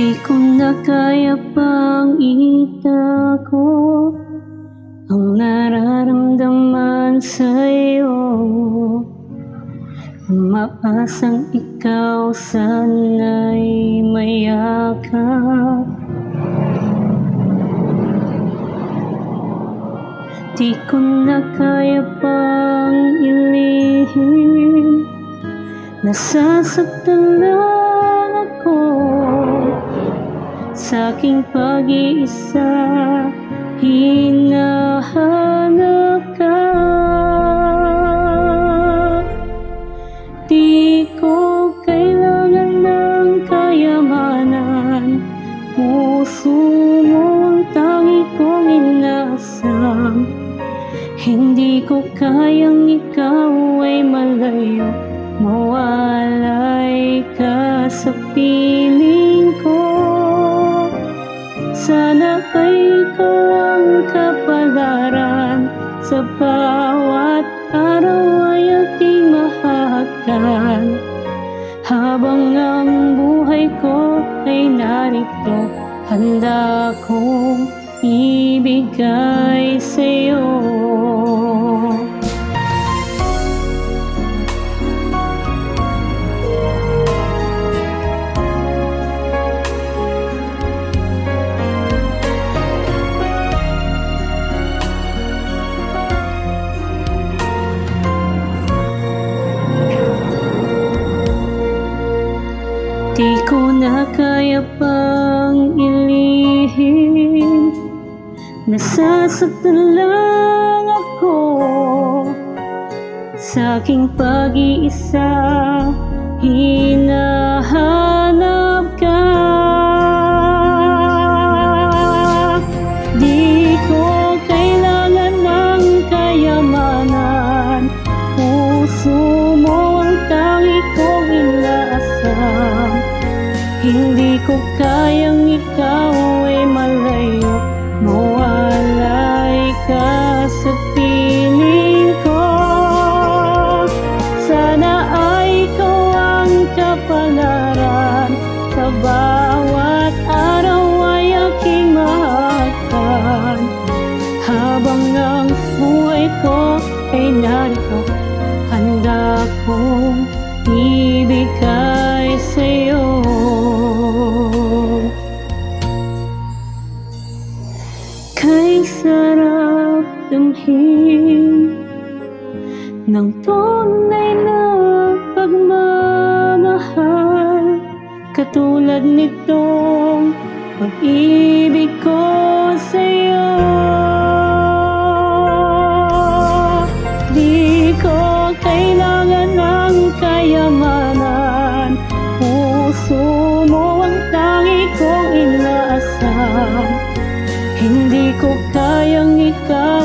Di ko na kaya pang itago ang nararamdaman sa'yo. Umaasang ikaw sana'y mayakap. Di ko na kaya pang ilihim, nasasaktan lang ako sa aking pag-iisa. Hinahanap ka. Di ko kailangan ng kayamanan, puso mo ang tangi kong inasam. Hindi ko kayang ikaw ay malayo, mawalay ka sa piling ko. Sana ay ikaw ang kapalaran, sa bawat araw ay aking mahahagan. Habang ang buhay ko ay narito, handa kong ibigay sa'yo. Di ko na kaya pang ilihim, nasasaktan lang ako sa aking pag-iisa. Hinahanap ka. Di ko kailangan ng kayamanan, puso mo ang tangi kong inaasam. Hindi ko kayang ikaw ay malayo, mawalay ka sa piling ko. Sana ay ikaw ang kapalaran, sa bawat araw ay aking mahahagan. Habang ang buhay ko ay narito, handa kong ibigay sa'yo. Kay sarap damhin ng tunay na pagmamahal, katulad nitong pag-ibig ko sa'yo. Di ko kailangan ng kayamanan, puso mo ang tangi kong inaasam. Hindi ko kayang ikaw